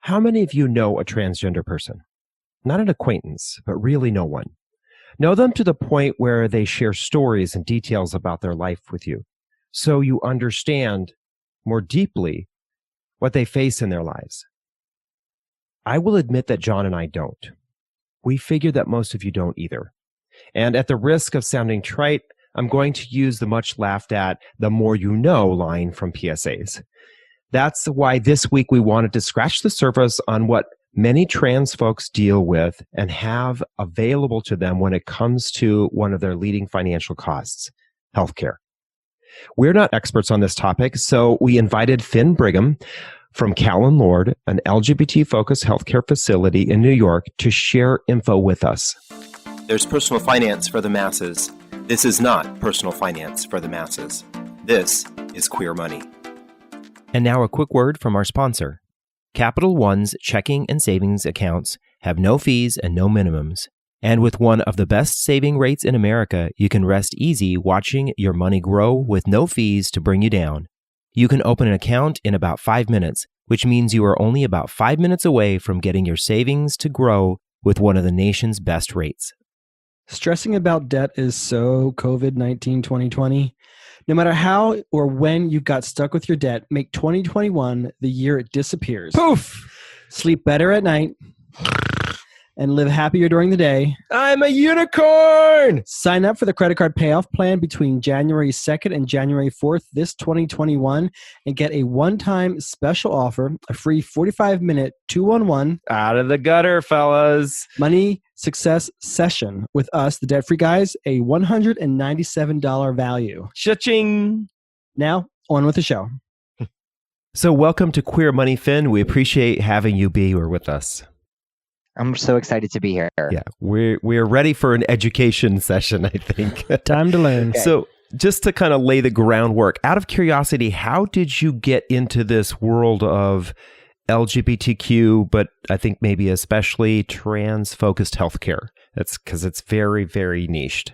How many of you know a transgender person? Not an acquaintance, but really no one. Know them to the point where they share stories and details about their life with you, so you understand more deeply what they face in their lives. I will admit that John and I don't. We figure that most of you don't either. And at the risk of sounding trite, I'm going to use the much laughed at "the more you know" line from PSAs. That's why this week we wanted to scratch the surface on what many trans folks deal with and have available to them when it comes to one of their leading financial costs, healthcare. We're not experts on this topic, so we invited Finn Brigham from Callen-Lorde, an LGBT-focused healthcare facility in New York, to share info with us. There's personal finance for the masses. This is not personal finance for the masses. This is queer money. And now a quick word from our sponsor. Capital One's checking and savings accounts have no fees and no minimums. And with one of the best saving rates in America, you can rest easy watching your money grow with no fees to bring you down. You can open an account in about 5 minutes, which means you are only about 5 minutes away from getting your savings to grow with one of the nation's best rates. Stressing about debt is so COVID-19 2020. No matter how or when you got stuck with your debt, make 2021 the year it disappears. Poof! Sleep better at night and live happier during the day. I'm a unicorn! Sign up for the credit card payoff plan between January 2nd and January 4th this 2021 and get a one-time special offer, a free 45-minute 2-on-1 Out of the gutter, fellas. money success session with us, the Debt Free Guys, a $197 value. Cha-ching! Now, on with the show. So welcome to Queer Money, Finn. We appreciate having you be here with us. I'm so excited to be here. Yeah, we're ready for an education session, I think. Time to learn. Okay. So just to kind of lay the groundwork, out of curiosity, how did you get into this world of LGBTQ, but I think maybe especially trans-focused healthcare? That's because it's very, very niched.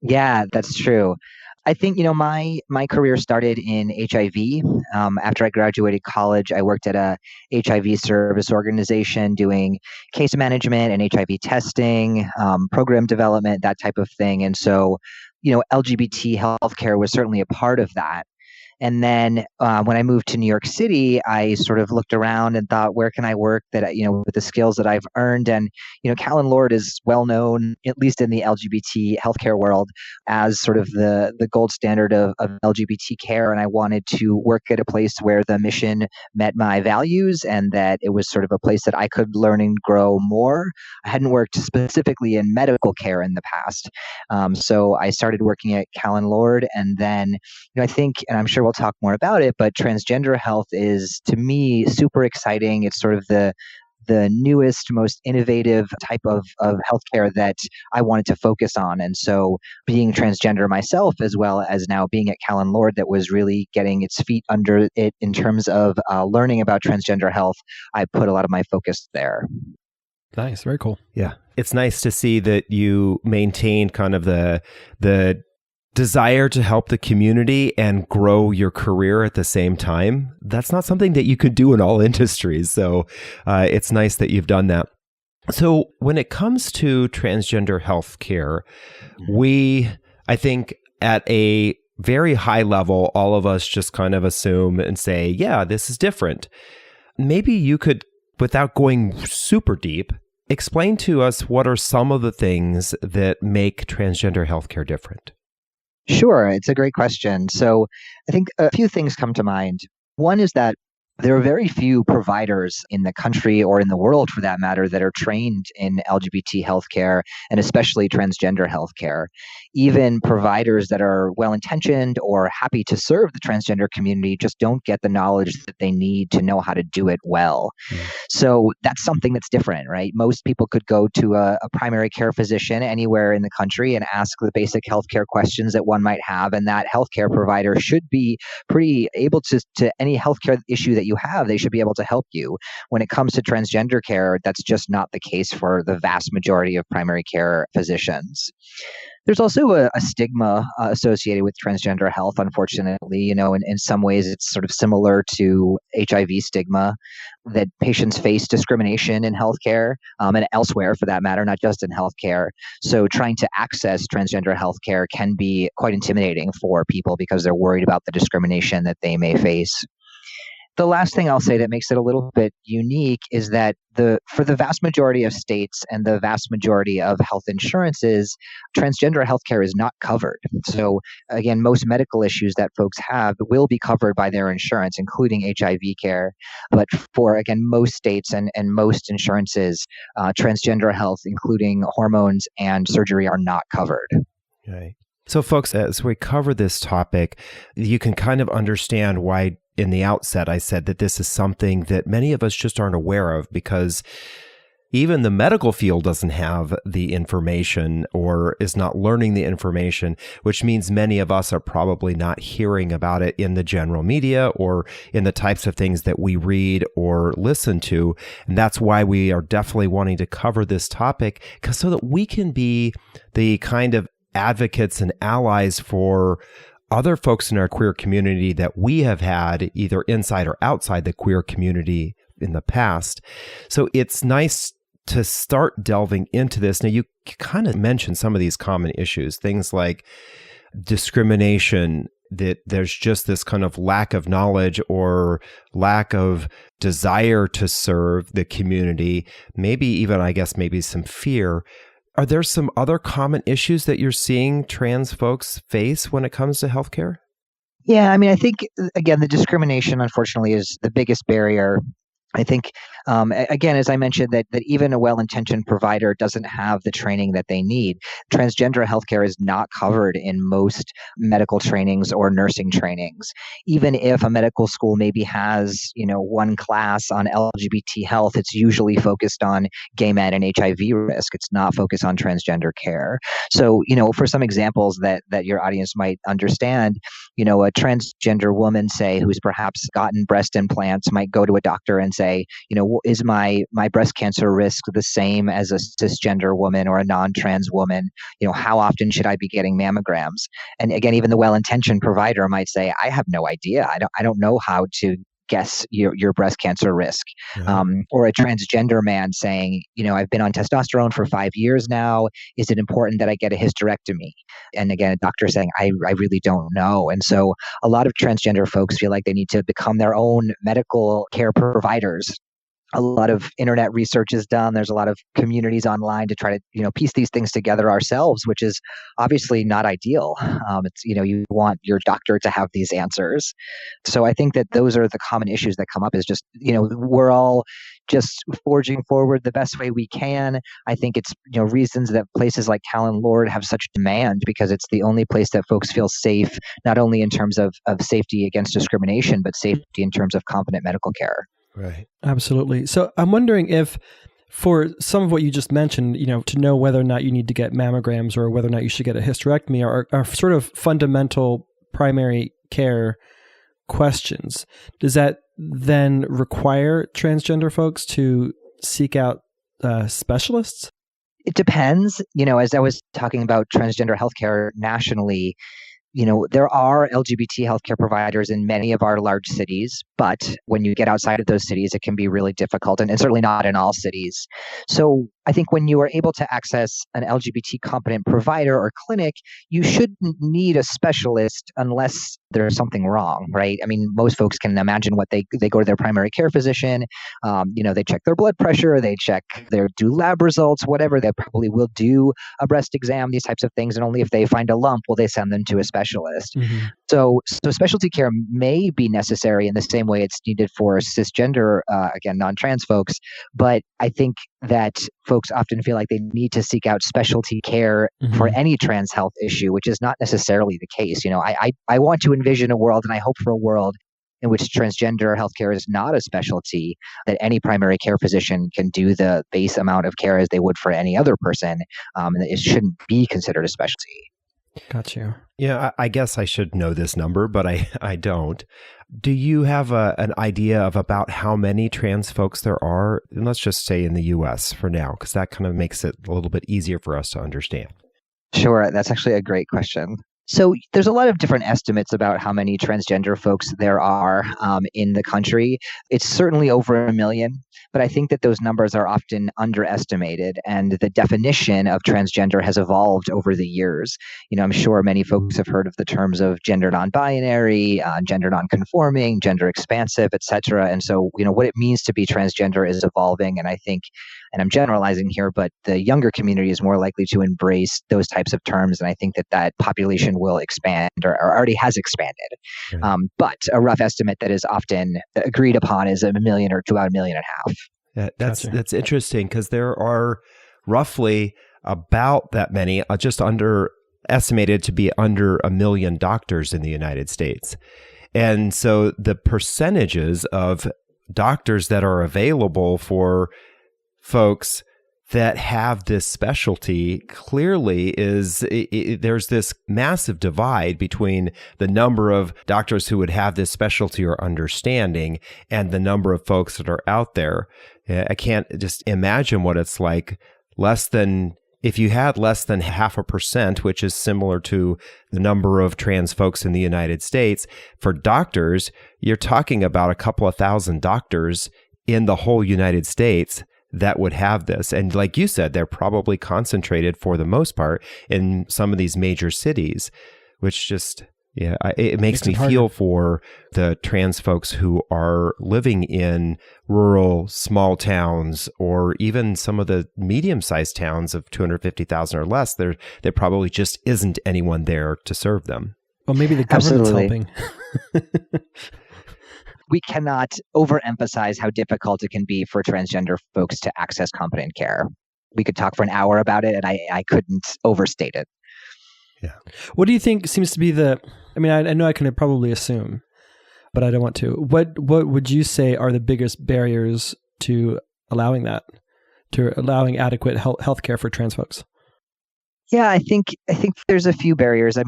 Yeah, that's true. I think, my career started in HIV. After I graduated college, I worked at a HIV service organization doing case management and HIV testing, program development, that type of thing. And so, LGBT healthcare was certainly a part of that. And then when I moved to New York City, I sort of looked around and thought, where can I work that, with the skills that I've earned? And, Callen-Lorde is well known, at least in the LGBT healthcare world, as sort of the gold standard of LGBT care. And I wanted to work at a place where the mission met my values and that it was sort of a place that I could learn and grow more. I hadn't worked specifically in medical care in the past. So I started working at Callen-Lorde, and then, I think, and I'm sure we'll talk more about it, but transgender health is, to me, super exciting. It's sort of the newest, most innovative type of healthcare that I wanted to focus on. And so being transgender myself, as well as now being at Callen-Lorde, that was really getting its feet under it in terms of learning about transgender health, I put a lot of my focus there. Nice. Very cool. Yeah. It's nice to see that you maintained kind of the desire to help the community and grow your career at the same time. That's not something that you could do in all industries. So it's nice that you've done that. So when it comes to transgender healthcare, I think at a very high level, all of us just kind of assume and say, yeah, this is different. Maybe you could, without going super deep, explain to us what are some of the things that make transgender healthcare different. Sure, it's a great question. So I think a few things come to mind. One is that there are very few providers in the country, or in the world for that matter, that are trained in LGBT healthcare, and especially transgender healthcare. Even providers that are well-intentioned or happy to serve the transgender community just don't get the knowledge that they need to know how to do it well. So that's something that's different, right? Most people could go to a primary care physician anywhere in the country and ask the basic healthcare questions that one might have, and that healthcare provider should be pretty able to any healthcare issue that you have, they should be able to help you. When it comes to transgender care, that's just not the case for the vast majority of primary care physicians. There's also a stigma associated with transgender health, unfortunately. In some ways, it's sort of similar to HIV stigma, that patients face discrimination in healthcare and elsewhere for that matter, not just in healthcare. So trying to access transgender healthcare can be quite intimidating for people because they're worried about the discrimination that they may face. The last thing I'll say that makes it a little bit unique is that for the vast majority of states and the vast majority of health insurances, transgender healthcare is not covered. So again, most medical issues that folks have will be covered by their insurance, including HIV care. But for, again, most states and most insurances, transgender health, including hormones and surgery, are not covered. Okay. So folks, as we cover this topic, you can kind of understand why in the outset I said that this is something that many of us just aren't aware of, because even the medical field doesn't have the information or is not learning the information, which means many of us are probably not hearing about it in the general media or in the types of things that we read or listen to. And that's why we are definitely wanting to cover this topic, so that we can be the kind of advocates and allies for other folks in our queer community that we have had either inside or outside the queer community in the past. So it's nice to start delving into this. Now, you kind of mentioned some of these common issues, things like discrimination, that there's just this kind of lack of knowledge or lack of desire to serve the community, maybe even, I guess, maybe some fear. Are there some other common issues that you're seeing trans folks face when it comes to healthcare? Yeah, I mean, I think, again, the discrimination, unfortunately, is the biggest barrier. I think, again, as I mentioned, that even a well-intentioned provider doesn't have the training that they need. Transgender healthcare is not covered in most medical trainings or nursing trainings. Even if a medical school maybe has, one class on LGBT health, it's usually focused on gay men and HIV risk. It's not focused on transgender care. So, for some examples that your audience might understand, a transgender woman, say, who's perhaps gotten breast implants, might go to a doctor and say, is my breast cancer risk the same as a cisgender woman or a non-trans woman? How often should I be getting mammograms? And again, even the well-intentioned provider might say, I have no idea. I don't know how to guess your breast cancer risk. Yeah. Or a transgender man saying, I've been on testosterone for 5 years now. Is it important that I get a hysterectomy? And again, a doctor saying, I really don't know. And so a lot of transgender folks feel like they need to become their own medical care providers. A lot of internet research is done. There's a lot of communities online to try to, piece these things together ourselves, which is obviously not ideal. It's, you want your doctor to have these answers. So I think that those are the common issues that come up, is just, we're all just forging forward the best way we can. I think it's, reasons that places like Callen-Lorde have such demand, because it's the only place that folks feel safe, not only in terms of safety against discrimination, but safety in terms of competent medical care. Right. Absolutely. So I'm wondering if, for some of what you just mentioned, to know whether or not you need to get mammograms or whether or not you should get a hysterectomy are sort of fundamental primary care questions. Does that then require transgender folks to seek out specialists? It depends. As I was talking about transgender healthcare nationally, there are LGBT healthcare providers in many of our large cities, but when you get outside of those cities, it can be really difficult, and certainly not in all cities. So I think when you are able to access an LGBT competent provider or clinic, you shouldn't need a specialist unless there's something wrong, right? I mean, most folks can imagine what they go to their primary care physician, they check their blood pressure, they do lab results, whatever. They probably will do a breast exam, these types of things, and only if they find a lump will they send them to a specialist. Mm-hmm. So specialty care may be necessary in the same way it's needed for cisgender, again, non-trans folks, but I think that folks often feel like they need to seek out specialty care for any trans health issue, which is not necessarily the case. I want to envision a world, and I hope for a world in which transgender healthcare is not a specialty, that any primary care physician can do the base amount of care as they would for any other person, and that it shouldn't be considered a specialty. Got you. Yeah, I guess I should know this number, but I don't. Do you have an idea of about how many trans folks there are? And let's just say in the U.S. for now, because that kind of makes it a little bit easier for us to understand. Sure, that's actually a great question. So there's a lot of different estimates about how many transgender folks there are in the country. It's certainly over 1 million, but I think that those numbers are often underestimated, and the definition of transgender has evolved over the years. I'm sure many folks have heard of the terms of gender non-binary, gender non-conforming, gender expansive, etc. And so, what it means to be transgender is evolving, and I think, and I'm generalizing here, but the younger community is more likely to embrace those types of terms. And I think that population will expand or already has expanded. Right. But a rough estimate that is often agreed upon is 1 million or to about 1.5 million. Yeah, Gotcha. that's interesting because there are roughly about that many, just estimated to be under 1 million doctors in the United States. And so the percentages of doctors that are available for folks that have this specialty clearly there's this massive divide between the number of doctors who would have this specialty or understanding and the number of folks that are out there. I can't just imagine what it's like if you had less than 0.5%, which is similar to the number of trans folks in the United States. For doctors, you're talking about a couple of thousand doctors in the whole United States that would have this. And like you said, they're probably concentrated for the most part in some of these major cities, which just, it makes me feel for the trans folks who are living in rural small towns or even some of the medium-sized towns of 250,000 or less. There probably just isn't anyone there to serve them. Well, maybe the government's Absolutely. helping. We cannot overemphasize how difficult it can be for transgender folks to access competent care. We could talk for an hour about it, and I couldn't overstate it. Yeah. What do you think seems to be I know I can probably assume, but I don't want to. What would you say are the biggest barriers to allowing adequate health care for trans folks? Yeah, I think there's a few barriers.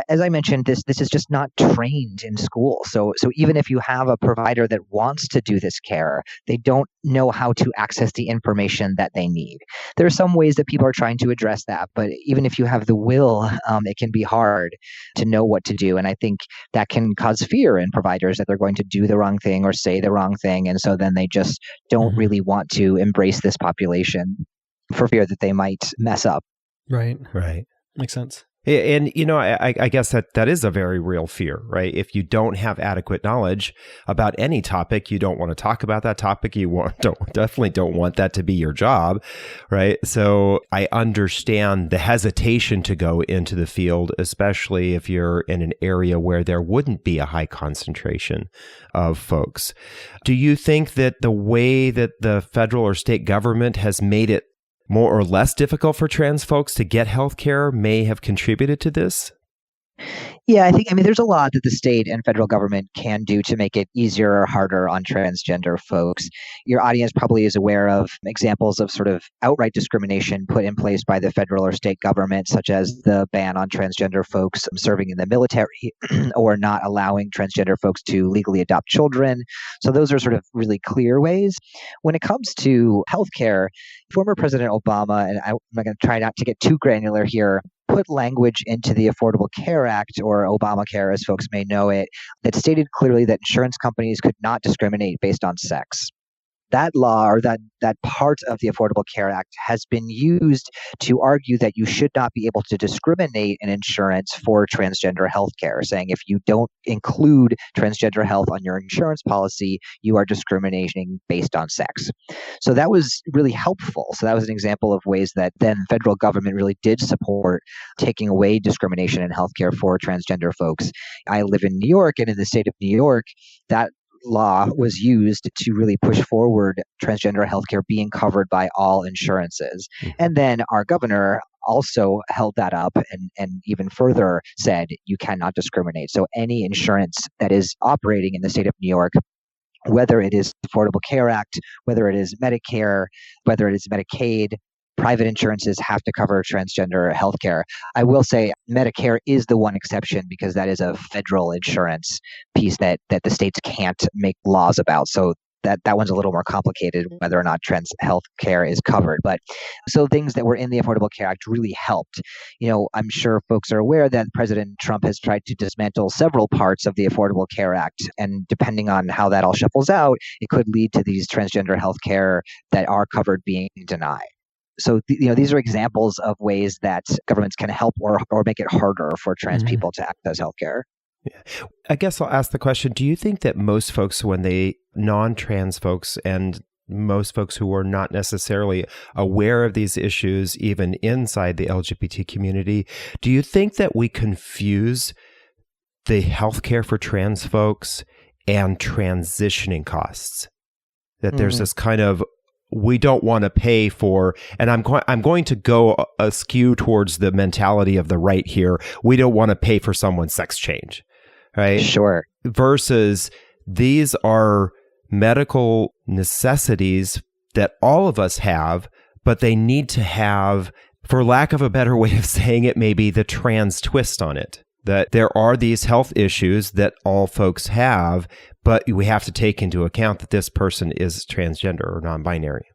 As I mentioned, this is just not trained in school. So even if you have a provider that wants to do this care, they don't know how to access the information that they need. There are some ways that people are trying to address that, but even if you have the will, it can be hard to know what to do. And I think that can cause fear in providers that they're going to do the wrong thing or say the wrong thing, and so then they just don't really want to embrace this population for fear that they might mess up. Right. Makes sense. And, I guess that is a very real fear, right? If you don't have adequate knowledge about any topic, you don't want to talk about that topic. You definitely don't want that to be your job, right? So I understand the hesitation to go into the field, especially if you're in an area where there wouldn't be a high concentration of folks. Do you think that the way that the federal or state government has made it more or less difficult for trans folks to get health care may have contributed to this? Yeah, I think, there's a lot that the state and federal government can do to make it easier or harder on transgender folks. Your audience probably is aware of examples of sort of outright discrimination put in place by the federal or state government, such as the ban on transgender folks serving in the military or not allowing transgender folks to legally adopt children. So those are sort of really clear ways. When it comes to healthcare, former President Obama, and I'm going to try not to get too granular here, put language into the Affordable Care Act, or Obamacare as folks may know it, that stated clearly that insurance companies could not discriminate based on sex. That law, or that part of the Affordable Care Act, has been used to argue that you should not be able to discriminate in insurance for transgender health care, saying if you don't include transgender health on your insurance policy, you are discriminating based on sex. So that was really helpful. So that was an example of ways that then federal government really did support taking away discrimination in healthcare for transgender folks. I live in New York, and in the state of New York, that law was used to really push forward transgender healthcare being covered by all insurances. And then our governor also held that up and even further said you cannot discriminate. So any insurance that is operating in the state of New York, whether it is the Affordable Care Act, whether it is Medicare, whether it is Medicaid, private insurances have to cover transgender healthcare. I will say Medicare is the one exception because that is a federal insurance piece that the states can't make laws about. So that one's a little more complicated, whether or not trans health care is covered. But so things that were in the Affordable Care Act really helped. I'm sure folks are aware that President Trump has tried to dismantle several parts of the Affordable Care Act. And depending on how that all shuffles out, it could lead to these transgender health care that are covered being denied. So, these are examples of ways that governments can help or make it harder for trans people to access healthcare. Yeah. I guess I'll ask the question, do you think that most folks, non-trans folks and most folks who are not necessarily aware of these issues, even inside the LGBT community, do you think that we confuse the healthcare for trans folks and transitioning costs? That there's this kind of, we don't want to pay for, and I'm going to go askew towards the mentality of the right here. We don't want to pay for someone's sex change, right? Sure. Versus these are medical necessities that all of us have, but they need to have, for lack of a better way of saying it, maybe the trans twist on it. That there are these health issues that all folks have, but we have to take into account that this person is transgender or non-binary.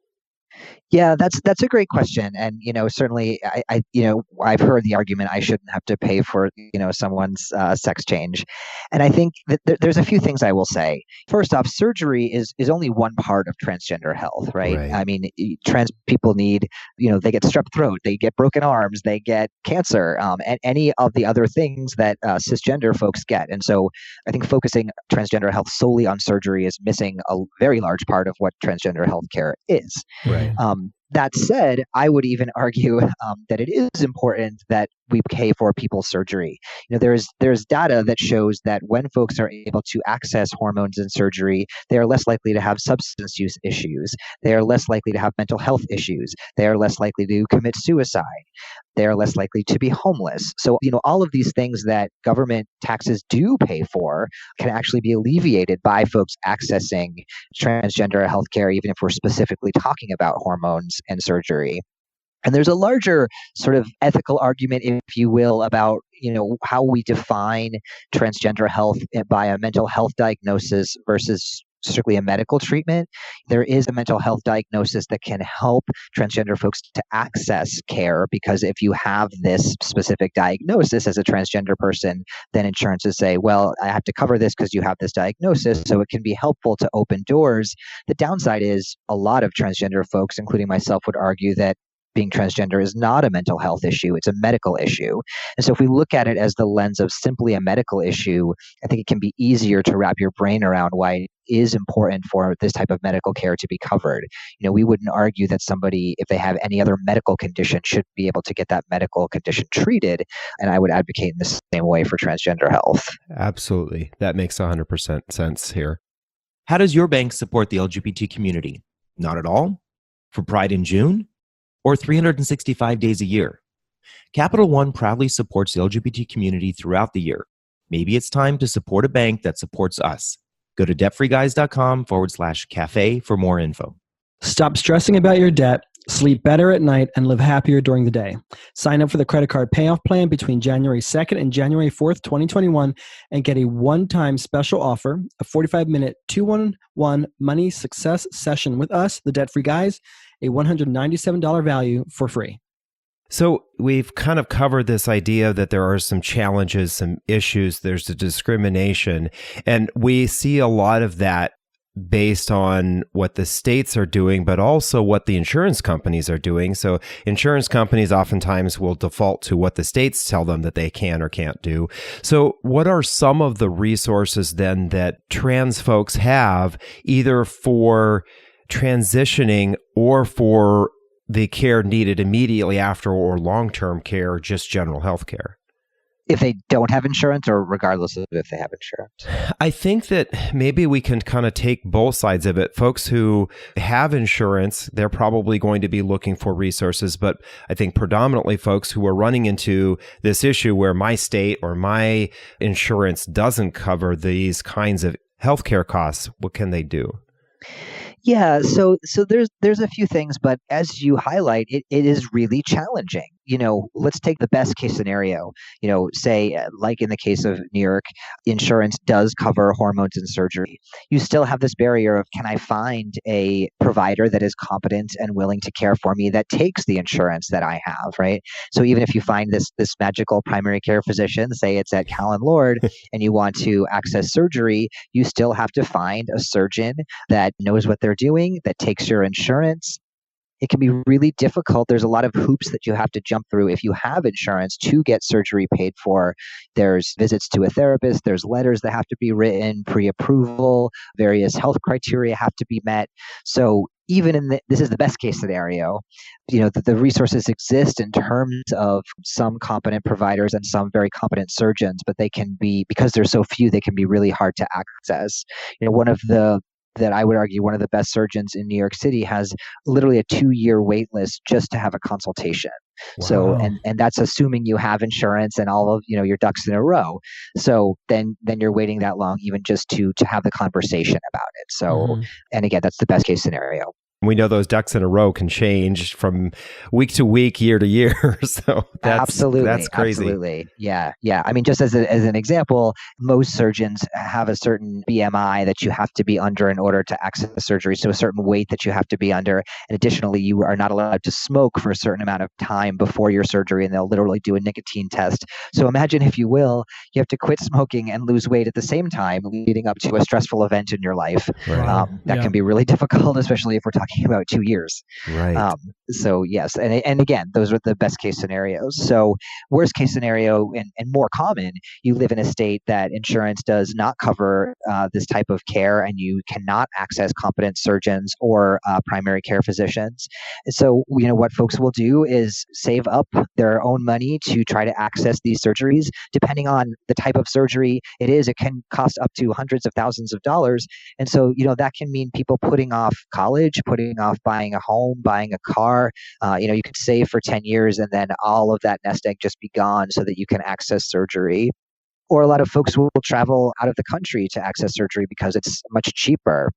Yeah, that's a great question, and certainly, I've heard the argument I shouldn't have to pay for someone's sex change, and I think that there's a few things I will say. First off, surgery is only one part of transgender health, right? I mean, trans people need, they get strep throat, they get broken arms, they get cancer, and any of the other things that cisgender folks get, and so I think focusing transgender health solely on surgery is missing a very large part of what transgender healthcare is. Right. That said, I would even argue that it is important that we pay for people's surgery. There's data that shows that when folks are able to access hormones and surgery, they are less likely to have substance use issues. They are less likely to have mental health issues. They are less likely to commit suicide. They are less likely to be homeless. So, all of these things that government taxes do pay for can actually be alleviated by folks accessing transgender healthcare, even if we're specifically talking about hormones and surgery. And there's a larger sort of ethical argument, if you will, about how we define transgender health by a mental health diagnosis versus strictly a medical treatment. There is a mental health diagnosis that can help transgender folks to access care, because if you have this specific diagnosis as a transgender person, then insurance will say, well, I have to cover this because you have this diagnosis. So it can be helpful to open doors. The downside is a lot of transgender folks, including myself, would argue that being transgender is not a mental health issue, it's a medical issue. And so if we look at it as the lens of simply a medical issue, I think it can be easier to wrap your brain around why it is important for this type of medical care to be covered. We wouldn't argue that somebody, if they have any other medical condition, should be able to get that medical condition treated. And I would advocate in the same way for transgender health. Absolutely. That makes 100% sense here. How does your bank support the LGBT community? Not at all? For Pride in June? Or 365 days a year? Capital One proudly supports the LGBT community throughout the year. Maybe it's time to support a bank that supports us. Go to debtfreeguys.com/cafe for more info. Stop stressing about your debt, sleep better at night, and live happier during the day. Sign up for the credit card payoff plan between January 2nd and January 4th, 2021, and get a one-time special offer, a 45-minute 2-1-1 money success session with us, the Debt Free Guys, a $197 value for free. So we've kind of covered this idea that there are some challenges, some issues, there's the discrimination, and we see a lot of that based on what the states are doing, but also what the insurance companies are doing. So insurance companies oftentimes will default to what the states tell them that they can or can't do. So what are some of the resources then that trans folks have, either for transitioning or for the care needed immediately after, or long-term care, just general health care? If they don't have insurance, or regardless of if they have insurance? I think that maybe we can kind of take both sides of it. Folks who have insurance, they're probably going to be looking for resources, but I think predominantly folks who are running into this issue where my state or my insurance doesn't cover these kinds of healthcare costs, what can they do? Yeah, so there's a few things, but as you highlight, it is really challenging. let's take the best case scenario. Say, like in the case of New York, insurance does cover hormones and surgery. You still have this barrier of, can I find a provider that is competent and willing to care for me that takes the insurance that I have, right? So even if you find this magical primary care physician, say it's at Callen-Lorde, and you want to access surgery, you still have to find a surgeon that knows what they're doing, that takes your insurance. It can be really difficult. There's a lot of hoops that you have to jump through if you have insurance to get surgery paid for. There's visits to a therapist, there's letters that have to be written, pre-approval, various health criteria have to be met. So even this is the best case scenario, the resources exist in terms of some competent providers and some very competent surgeons, but they can be, because there's so few, they can be really hard to access. That I would argue one of the best surgeons in New York City has literally a 2-year wait list just to have a consultation. Wow. So, and that's assuming you have insurance and all of, your ducks in a row. So then you're waiting that long, even just to have the conversation about it. So, and again, that's the best case scenario. We know those ducks in a row can change from week to week, year to year. So that's crazy. Absolutely. Yeah. I mean, just as an example, most surgeons have a certain BMI that you have to be under in order to access the surgery. So a certain weight that you have to be under. And additionally, you are not allowed to smoke for a certain amount of time before your surgery, and they'll literally do a nicotine test. So imagine, if you will, you have to quit smoking and lose weight at the same time, leading up to a stressful event in your life. Right. That can be really difficult, especially if we're talking about 2 years. Right. So yes. And again, those are the best case scenarios. So worst case scenario and more common, you live in a state that insurance does not cover this type of care, and you cannot access competent surgeons or primary care physicians. And so, what folks will do is save up their own money to try to access these surgeries. Depending on the type of surgery it can cost up to hundreds of thousands of dollars. And so, that can mean people putting off college, putting off buying a home, buying a car. You could save for 10 years and then all of that nest egg just be gone so that you can access surgery. Or a lot of folks will travel out of the country to access surgery because it's much cheaper.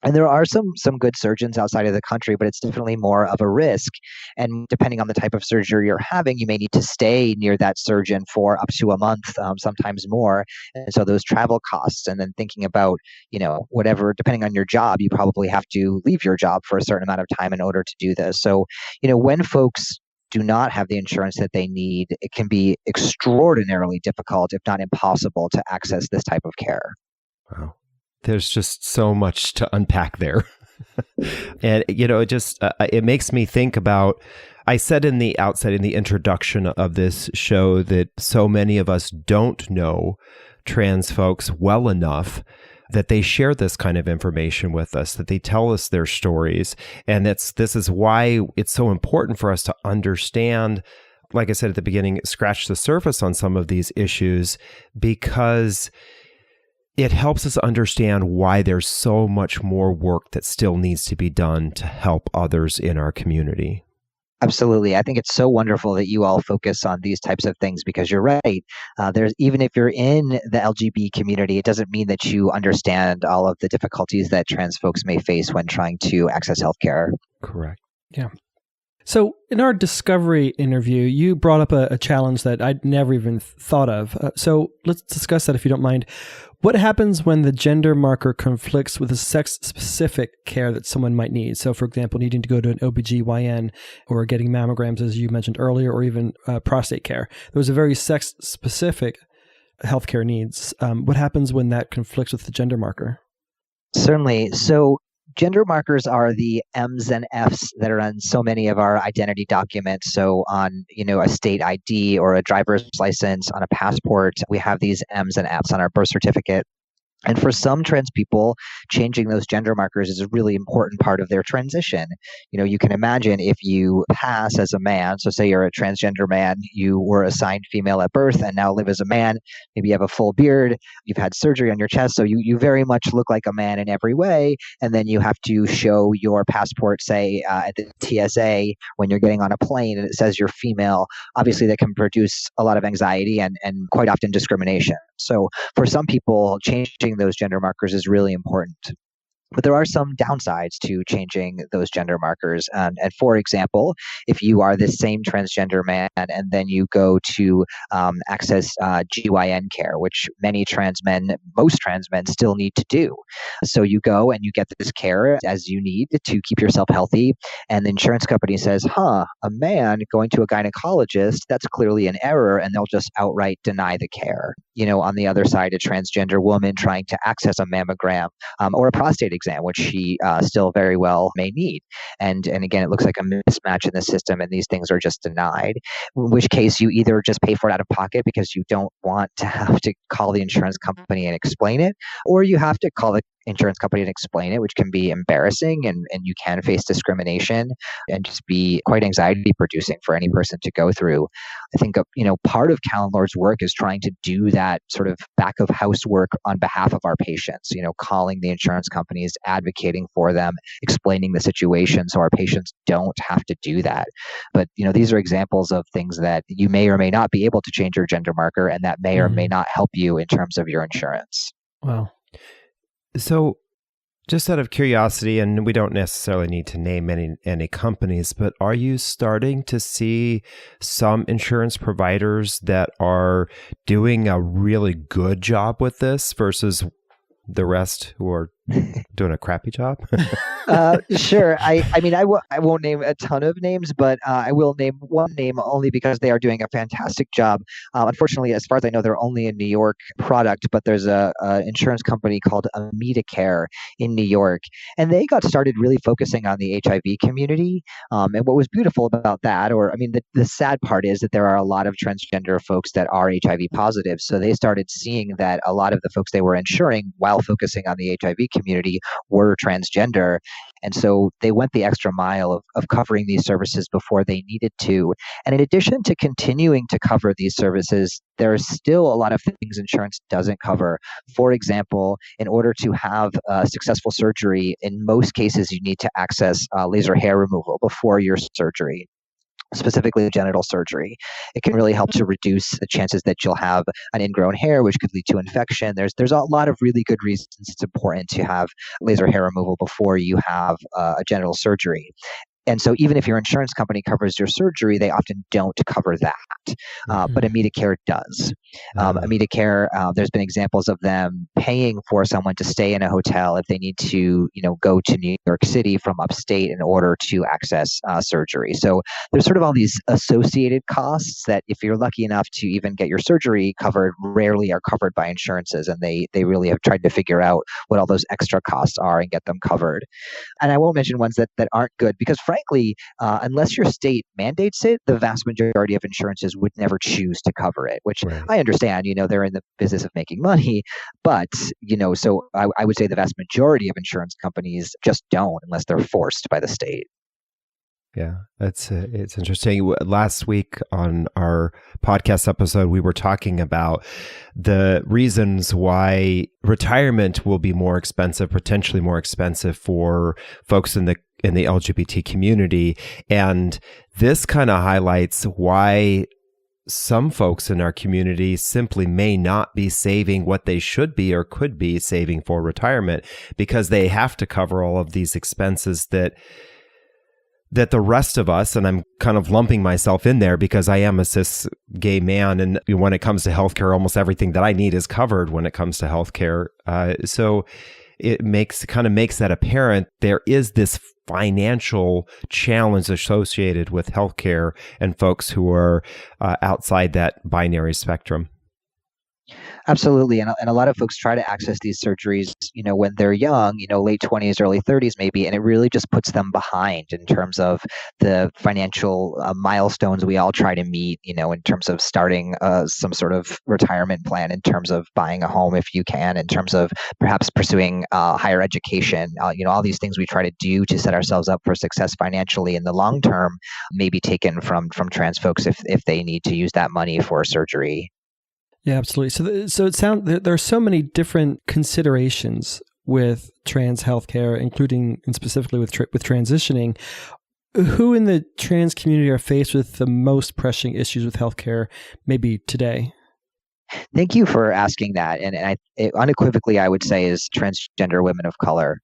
And there are some good surgeons outside of the country, but it's definitely more of a risk. And depending on the type of surgery you're having, you may need to stay near that surgeon for up to a month, sometimes more. And so those travel costs, and then thinking about, whatever, depending on your job, you probably have to leave your job for a certain amount of time in order to do this. So, when folks do not have the insurance that they need, it can be extraordinarily difficult, if not impossible, to access this type of care. Wow. There's just so much to unpack there. And, it makes me think about, I said in the outset, in the introduction of this show, that so many of us don't know trans folks well enough that they share this kind of information with us, that they tell us their stories. And this is why it's so important for us to understand, like I said at the beginning, scratch the surface on some of these issues, because it helps us understand why there's so much more work that still needs to be done to help others in our community. Absolutely. I think it's so wonderful that you all focus on these types of things, because you're right. Even if you're in the LGBT community, it doesn't mean that you understand all of the difficulties that trans folks may face when trying to access healthcare. Correct. Yeah. So in our discovery interview, you brought up a challenge that I'd never even thought of. So let's discuss that, if you don't mind. What happens when the gender marker conflicts with the sex-specific care that someone might need? So, for example, needing to go to an OBGYN, or getting mammograms, as you mentioned earlier, or even prostate care. Those are very sex-specific healthcare needs. What happens when that conflicts with the gender marker? Certainly. So gender markers are the M's and F's that are on so many of our identity documents. So on, a state ID or a driver's license, on a passport, we have these M's and F's on our birth certificate. And for some trans people, changing those gender markers is a really important part of their transition. You can imagine, if you pass as a man, so say you're a transgender man, you were assigned female at birth and now live as a man, maybe you have a full beard, you've had surgery on your chest, so you very much look like a man in every way, and then you have to show your passport, say, at the TSA when you're getting on a plane and it says you're female. Obviously, that can produce a lot of anxiety and quite often discrimination. So for some people, changing those gender markers is really important. But there are some downsides to changing those gender markers. And for example, if you are this same transgender man and then you go to access GYN care, which most trans men still need to do. So you go and you get this care as you need to keep yourself healthy. And the insurance company says, a man going to a gynecologist, that's clearly an error. And they'll just outright deny the care. On the other side, a transgender woman trying to access a mammogram or a prostate exam, which she still very well may need. And again, it looks like a mismatch in the system, and these things are just denied, in which case you either just pay for it out of pocket because you don't want to have to call the insurance company and explain it, or you have to call the insurance company and explain it, which can be embarrassing and you can face discrimination and just be quite anxiety producing for any person to go through. I think, part of Callen-Lorde's work is trying to do that sort of back of house work on behalf of our patients, calling the insurance companies, advocating for them, explaining the situation so our patients don't have to do that. But, these are examples of things that you may or may not be able to change your gender marker, and that may or may not help you in terms of your insurance. Wow. So just out of curiosity, and we don't necessarily need to name any companies, but are you starting to see some insurance providers that are doing a really good job with this versus the rest who are doing a crappy job? Sure. I won't name a ton of names, but I will name one name only because they are doing a fantastic job. Unfortunately, as far as I know, they're only a New York product, but there's a insurance company called Care in New York, and they got started really focusing on the HIV community. And what was beautiful about that, the sad part is that there are a lot of transgender folks that are HIV positive. So they started seeing that a lot of the folks they were insuring while focusing on the HIV community were transgender. And so they went the extra mile of covering these services before they needed to. And in addition to continuing to cover these services, there are still a lot of things insurance doesn't cover. For example, in order to have successful surgery, in most cases, you need to access laser hair removal before your surgery, specifically genital surgery. It can really help to reduce the chances that you'll have an ingrown hair, which could lead to infection. There's a lot of really good reasons it's important to have laser hair removal before you have a genital surgery. And so even if your insurance company covers your surgery, they often don't cover that. But Care does. Care, there's been examples of them paying for someone to stay in a hotel if they need to, go to New York City from upstate in order to access surgery. So there's sort of all these associated costs that if you're lucky enough to even get your surgery covered, rarely are covered by insurances. And they really have tried to figure out what all those extra costs are and get them covered. And I won't mention ones that aren't good because frankly, unless your state mandates it, the vast majority of insurances would never choose to cover it, which Right. I understand, they're in the business of making money, but, so I would say the vast majority of insurance companies just don't unless they're forced by the state. Yeah, it's interesting. Last week on our podcast episode, we were talking about the reasons why retirement will be more expensive, potentially more expensive for folks in the LGBT community. And this kind of highlights why some folks in our community simply may not be saving what they should be or could be saving for retirement because they have to cover all of these expenses that the rest of us, and I'm kind of lumping myself in there because I am a cis gay man, and when it comes to healthcare, almost everything that I need is covered when it comes to healthcare. So it makes that apparent. There is this financial challenge associated with healthcare and folks who are outside that binary spectrum. Absolutely. And a lot of folks try to access these surgeries, when they're young, late 20s, early 30s maybe, and it really just puts them behind in terms of the financial milestones we all try to meet, in terms of starting some sort of retirement plan, in terms of buying a home if you can, in terms of perhaps pursuing higher education, all these things we try to do to set ourselves up for success financially in the long term may be taken from trans folks if they need to use that money for surgery. Yeah, absolutely. So it sounds there are so many different considerations with trans healthcare, including and specifically with transitioning. Who in the trans community are faced with the most pressing issues with healthcare, maybe today? Thank you for asking that. And unequivocally, I would say is transgender women of color.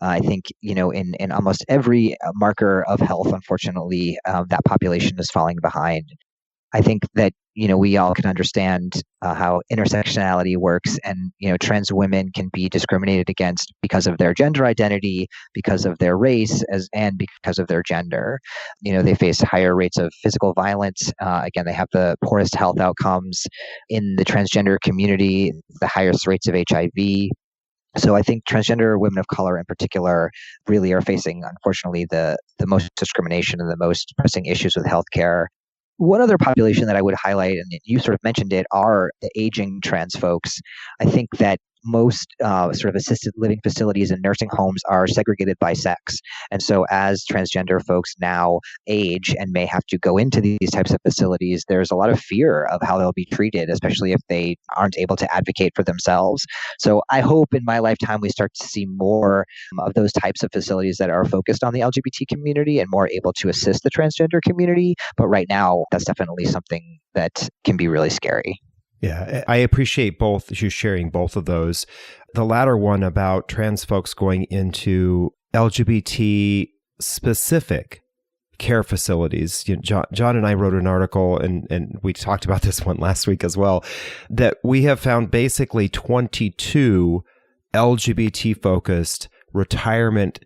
I think, in almost every marker of health, unfortunately, that population is falling behind. I think that, we all can understand how intersectionality works, and, trans women can be discriminated against because of their gender identity, because of their race, and because of their gender. They face higher rates of physical violence. Again, they have the poorest health outcomes in the transgender community, the highest rates of HIV. So I think transgender women of color in particular really are facing, unfortunately, the most discrimination and the most pressing issues with healthcare. One other population that I would highlight, and you sort of mentioned it, are the aging trans folks. I think that most sort of assisted living facilities and nursing homes are segregated by sex. And so as transgender folks now age and may have to go into these types of facilities, there's a lot of fear of how they'll be treated, especially if they aren't able to advocate for themselves. So I hope in my lifetime we start to see more of those types of facilities that are focused on the LGBT community and more able to assist the transgender community. But right now, that's definitely something that can be really scary. Yeah, I appreciate both you sharing both of those. The latter one about trans folks going into LGBT specific care facilities. John and I wrote an article, and we talked about this one last week as well, that we have found basically 22 LGBT focused retirement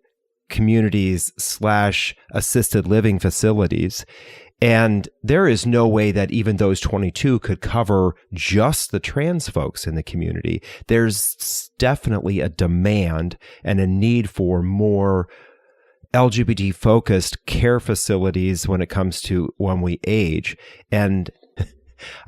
communities / assisted living facilities. And there is no way that even those 22 could cover just the trans folks in the community. There's definitely a demand and a need for more LGBT focused care facilities when it comes to when we age. And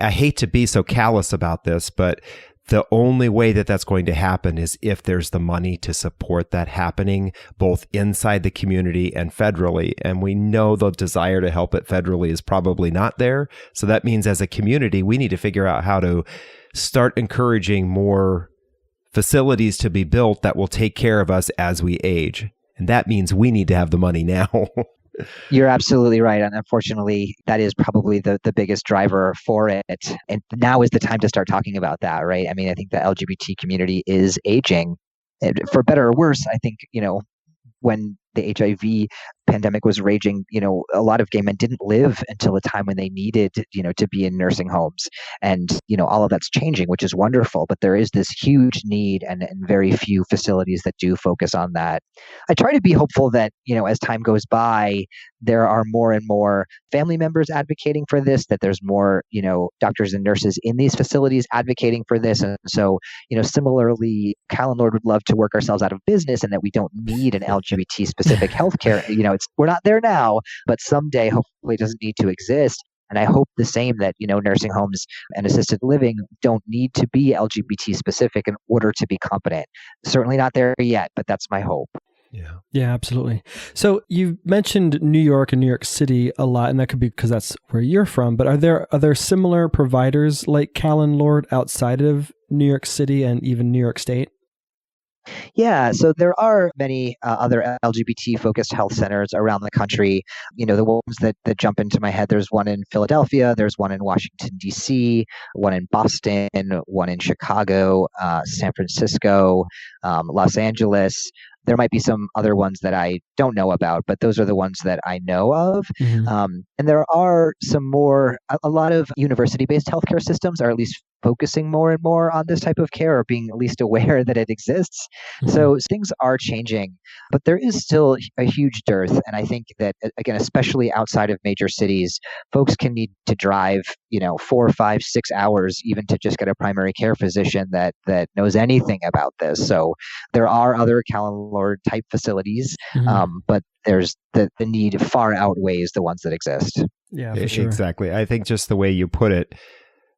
I hate to be so callous about this, but the only way that that's going to happen is if there's the money to support that happening, both inside the community and federally. And we know the desire to help it federally is probably not there. So that means as a community, we need to figure out how to start encouraging more facilities to be built that will take care of us as we age. And that means we need to have the money now. You're absolutely right. And unfortunately, that is probably the biggest driver for it. And now is the time to start talking about that, right? I mean, I think the LGBT community is aging. And for better or worse, I think, when the HIV pandemic was raging, a lot of gay men didn't live until a time when they needed, to be in nursing homes. And, all of that's changing, which is wonderful. But there is this huge need and very few facilities that do focus on that. I try to be hopeful that, as time goes by, there are more and more family members advocating for this, that there's more, doctors and nurses in these facilities advocating for this. And so, similarly, Callen-Lorde would love to work ourselves out of business and that we don't need an LGBT specific healthcare. We're not there now, but someday hopefully it doesn't need to exist. And I hope the same, that, nursing homes and assisted living don't need to be LGBT specific in order to be competent. Certainly not there yet, but that's my hope. Yeah, absolutely. So you mentioned New York and New York City a lot, and that could be because that's where you're from. But are there similar providers like Callen-Lorde outside of New York City and even New York State? Yeah, so there are many other LGBT-focused health centers around the country. The ones that jump into my head, there's one in Philadelphia, there's one in Washington, D.C., one in Boston, one in Chicago, San Francisco, Los Angeles. There might be some other ones that I don't know about, but those are the ones that I know of. Mm-hmm. And there are a lot of university-based healthcare systems are at least focusing more and more on this type of care, or being at least aware that it exists. Mm-hmm. So things are changing, but there is still a huge dearth. And I think that, again, especially outside of major cities, folks can need to drive, 4, 5, 6 hours even to just get a primary care physician that knows anything about this. So there are other Callen-Lorde type facilities, mm-hmm. But there's the need far outweighs the ones that exist. Yeah, for sure. Exactly. I think just the way you put it,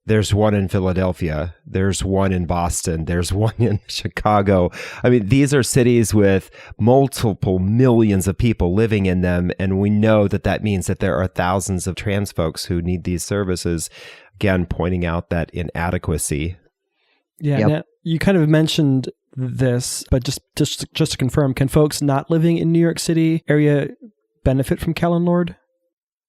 there's one in Philadelphia, there's one in Boston, there's one in Chicago. I mean, these are cities with multiple millions of people living in them. And we know that means that there are thousands of trans folks who need these services. Again, pointing out that inadequacy. Yeah. Yep. Now, you kind of mentioned this, but just to confirm, can folks not living in New York City area benefit from Callen-Lorde?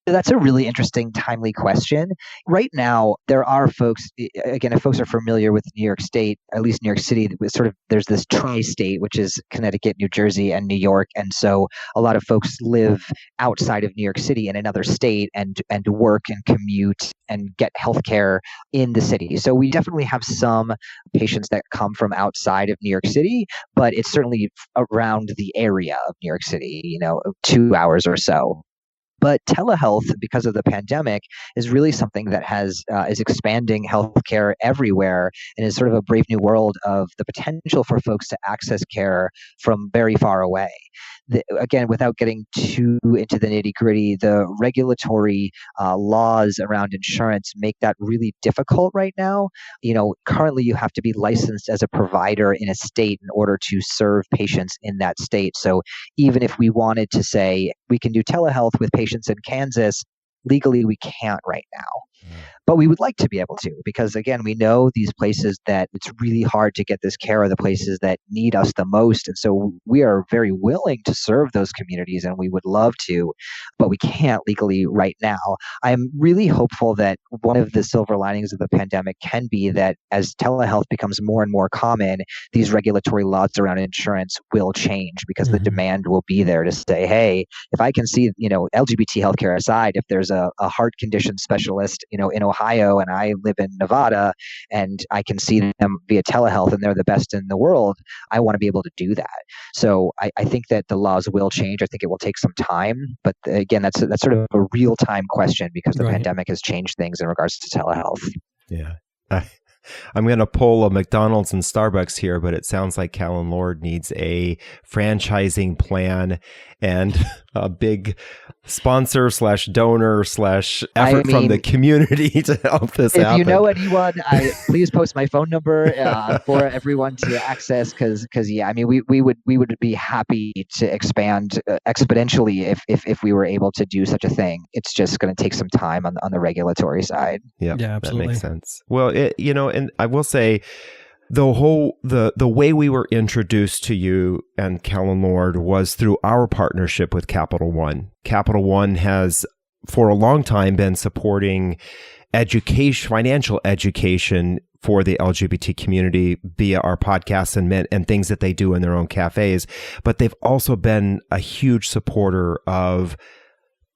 That's a really interesting, timely question. Right now, there are folks, again, if folks are familiar with New York State, at least New York City, there's this tri-state, which is Connecticut, New Jersey, and New York. And so a lot of folks live outside of New York City in another state and work and commute and get healthcare in the city. So we definitely have some patients that come from outside of New York City, but it's certainly around the area of New York City, 2 hours or so. But telehealth, because of the pandemic, is really something that is expanding healthcare everywhere, and is sort of a brave new world of the potential for folks to access care from very far away. Again, without getting too into the nitty gritty, the regulatory laws around insurance make that really difficult right now. Currently you have to be licensed as a provider in a state in order to serve patients in that state. So even if we wanted to say we can do telehealth with patients in Kansas, legally we can't right now. But we would like to be able to, because again, we know these places that it's really hard to get this care are the places that need us the most. And so we are very willing to serve those communities, and we would love to, but we can't legally right now. I'm really hopeful that one of the silver linings of the pandemic can be that as telehealth becomes more and more common, these regulatory laws around insurance will change, because the demand will be there to say, hey, if I can see, LGBT healthcare aside, if there's a heart condition specialist, in Ohio, and I live in Nevada, and I can see them via telehealth and they're the best in the world, I want to be able to do that. So I think that the laws will change. I think it will take some time, but again, that's sort of a real time question, because the pandemic has changed things in regards to telehealth. Yeah. I'm going to pull a McDonald's and Starbucks here, but it sounds like Callen-Lorde needs a franchising plan and a big sponsor / donor / effort from the community to help this happen. If you know anyone, please post my phone number for everyone to access, because we would be happy to expand exponentially if we were able to do such a thing. It's just going to take some time on the regulatory side. Yeah, absolutely. That makes sense. Well, and I will say, the way we were introduced to you and Callen-Lorde was through our partnership with Capital One. Capital One has for a long time been supporting financial education for the LGBT community via our podcasts and things that they do in their own cafes. But they've also been a huge supporter of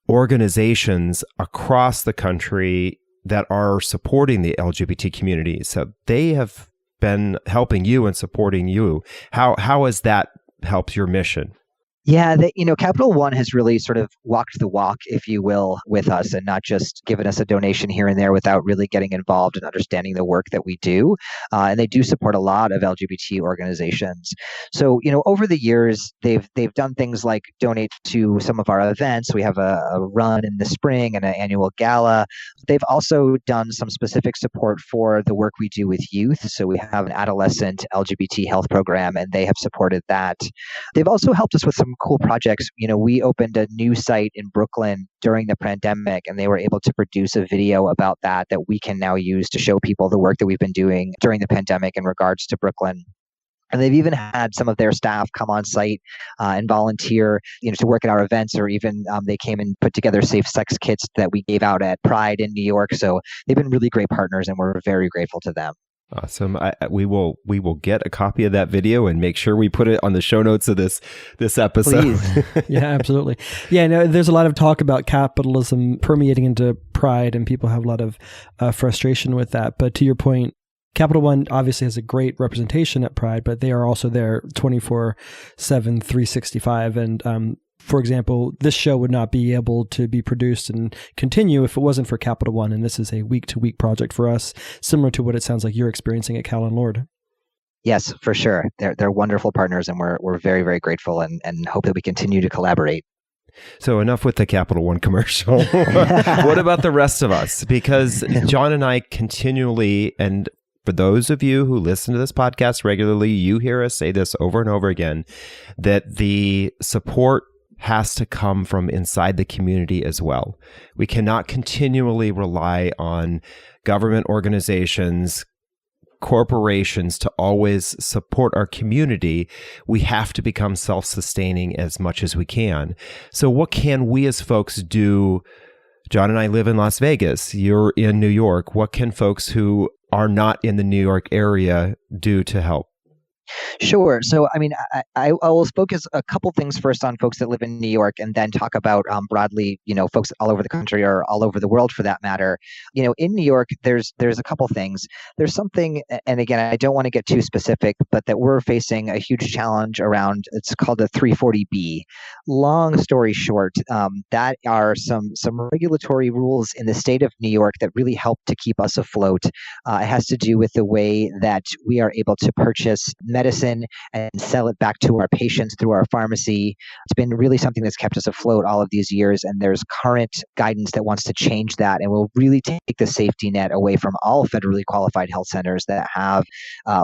organizations across the country that are supporting the LGBT community. So they have been helping you and supporting you. How has that helped your mission? Yeah, Capital One has really sort of walked the walk, if you will, with us, and not just given us a donation here and there without really getting involved and understanding the work that we do. And they do support a lot of LGBT organizations. So, over the years, they've done things like donate to some of our events. We have a run in the spring and an annual gala. They've also done some specific support for the work we do with youth. So we have an adolescent LGBT health program, and they have supported that. They've also helped us with some cool projects. We opened a new site in Brooklyn during the pandemic, and they were able to produce a video about that we can now use to show people the work that we've been doing during the pandemic in regards to Brooklyn. And they've even had some of their staff come on site and volunteer, to work at our events, or even they came and put together safe sex kits that we gave out at Pride in New York. So they've been really great partners, and we're very grateful to them. Awesome. We will get a copy of that video and make sure we put it on the show notes of this episode. Yeah, absolutely. Yeah, no, there's a lot of talk about capitalism permeating into Pride, and people have a lot of frustration with that. But to your point, Capital One obviously has a great representation at Pride, but they are also there 24/7, 365. And for example, this show would not be able to be produced and continue if it wasn't for Capital One. And this is a week-to-week project for us, similar to what it sounds like you're experiencing at Callen-Lorde. Yes, for sure. They're wonderful partners, and we're very, very grateful and hope that we continue to collaborate. So enough with the Capital One commercial. What about the rest of us? Because John and I continually, and for those of you who listen to this podcast regularly, you hear us say this over and over again, that the support has to come from inside the community as well. We cannot continually rely on government organizations, corporations to always support our community. We have to become self-sustaining as much as we can. So what can we as folks do John and I live in Las Vegas. You're in New York. What can folks who are not in the New York area do to help? Sure. So, I mean, I will focus a couple things first on folks that live in New York, and then talk about broadly, folks all over the country or all over the world for that matter. In New York, there's a couple things. There's something, and again, I don't want to get too specific, but that we're facing a huge challenge around. It's called the 340B. Long story short, that are some regulatory rules in the state of New York that really help to keep us afloat. It has to do with the way that we are able to purchase medicine and sell it back to our patients through our pharmacy. It's been really something that's kept us afloat all of these years, and there's current guidance that wants to change that and will really take the safety net away from all federally qualified health centers that have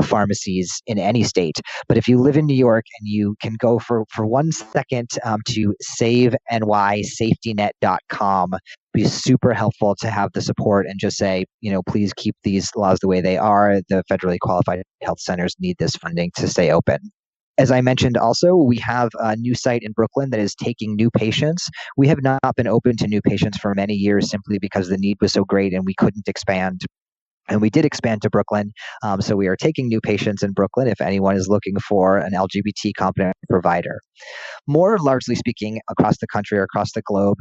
pharmacies in any state. But if you live in New York and you can go for 1 second to SaveNY, safetynet.com, be super helpful to have the support and just say, please keep these laws the way they are. The federally qualified health centers need this funding to stay open. As I mentioned also, we have a new site in Brooklyn that is taking new patients. We have not been open to new patients for many years simply because the need was so great and we couldn't expand. And we did expand to Brooklyn. So we are taking new patients in Brooklyn if anyone is looking for an LGBT competent provider. More largely speaking, across the country or across the globe,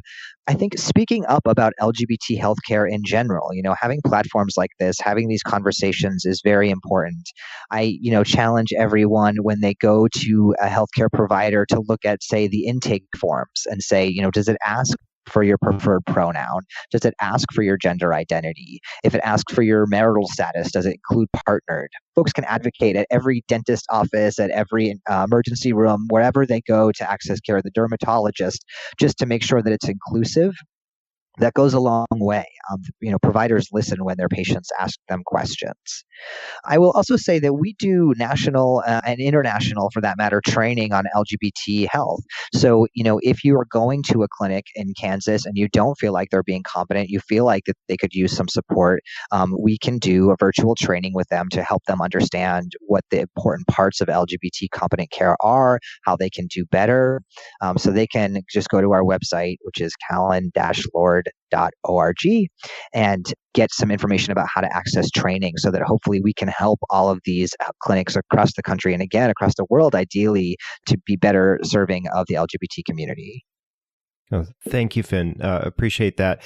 I think speaking up about LGBT healthcare in general, having platforms like this, having these conversations is very important. I, challenge everyone when they go to a healthcare provider to look at, say, the intake forms and say, does it ask for your preferred pronoun? Does it ask for your gender identity? If it asks for your marital status, does it include partnered? Folks can advocate at every dentist office, at every emergency room, wherever they go to access care, the dermatologist, just to make sure that it's inclusive. That goes a long way. Providers listen when their patients ask them questions. I will also say that we do national and international, for that matter, training on LGBT health. So, if you are going to a clinic in Kansas and you don't feel like they're being competent, you feel like that they could use some support, we can do a virtual training with them to help them understand what the important parts of LGBT competent care are, how they can do better. So they can just go to our website, which is Callen-Lorde.org, and get some information about how to access training so that hopefully we can help all of these clinics across the country and again across the world, ideally, to be better serving of the LGBT community. Oh, thank you, Finn. Appreciate that.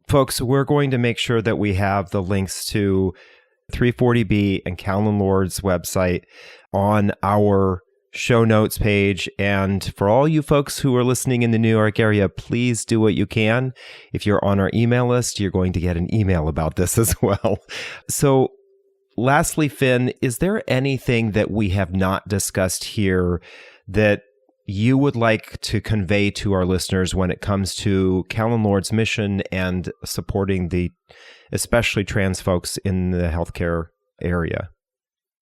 Folks, we're going to make sure that we have the links to 340B and Callen-Lorde's website on our show notes page. And for all you folks who are listening in the New York area, please do what you can. If you're on our email list, you're going to get an email about this as well. So lastly, Finn, is there anything that we have not discussed here that you would like to convey to our listeners when it comes to Callen-Lorde's mission and supporting especially trans folks in the healthcare area?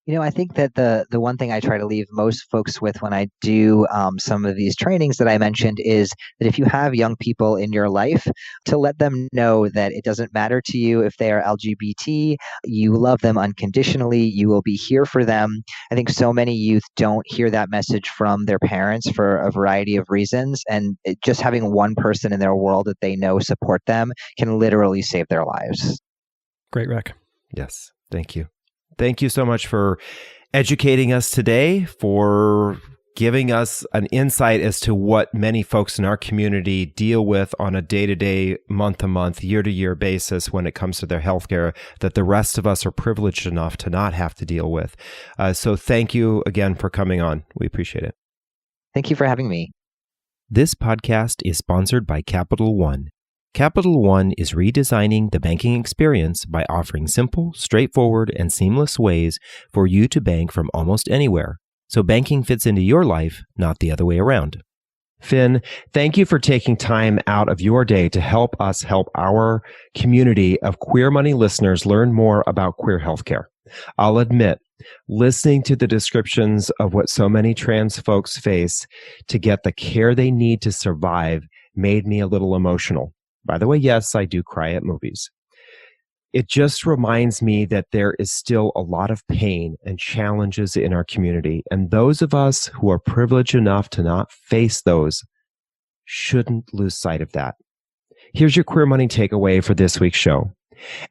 I think that the one thing I try to leave most folks with when I do some of these trainings that I mentioned is that if you have young people in your life, to let them know that it doesn't matter to you if they are LGBT, you love them unconditionally, you will be here for them. I think so many youth don't hear that message from their parents for a variety of reasons, and just having one person in their world that they know support them can literally save their lives. Great, Rick. Yes, thank you. Thank you so much for educating us today, for giving us an insight as to what many folks in our community deal with on a day-to-day, month-to-month, year-to-year basis when it comes to their healthcare that the rest of us are privileged enough to not have to deal with. So thank you again for coming on. We appreciate it. Thank you for having me. This podcast is sponsored by Capital One. Capital One is redesigning the banking experience by offering simple, straightforward, and seamless ways for you to bank from almost anywhere. So banking fits into your life, not the other way around. Finn, thank you for taking time out of your day to help us help our community of Queer Money listeners learn more about queer healthcare. I'll admit, listening to the descriptions of what so many trans folks face to get the care they need to survive made me a little emotional. By the way, yes, I do cry at movies. It just reminds me that there is still a lot of pain and challenges in our community, and those of us who are privileged enough to not face those shouldn't lose sight of that. Here's your Queer Money takeaway for this week's show.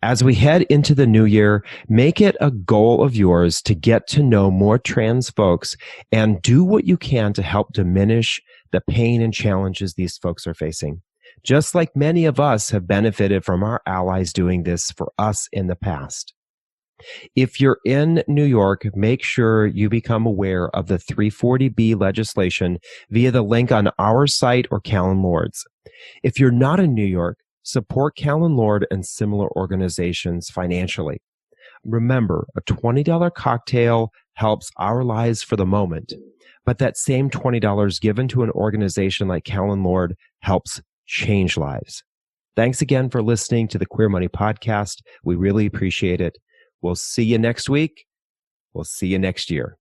As we head into the new year, make it a goal of yours to get to know more trans folks and do what you can to help diminish the pain and challenges these folks are facing. Just like many of us have benefited from our allies doing this for us in the past. If you're in New York, make sure you become aware of the 340B legislation via the link on our site or Callen-Lorde's. If you're not in New York, support Callen-Lorde and similar organizations financially. Remember, a $20 cocktail helps our lives for the moment, but that same $20 given to an organization like Callen-Lorde helps change lives. Thanks again for listening to the Queer Money Podcast. We really appreciate it. We'll see you next week. We'll see you next year.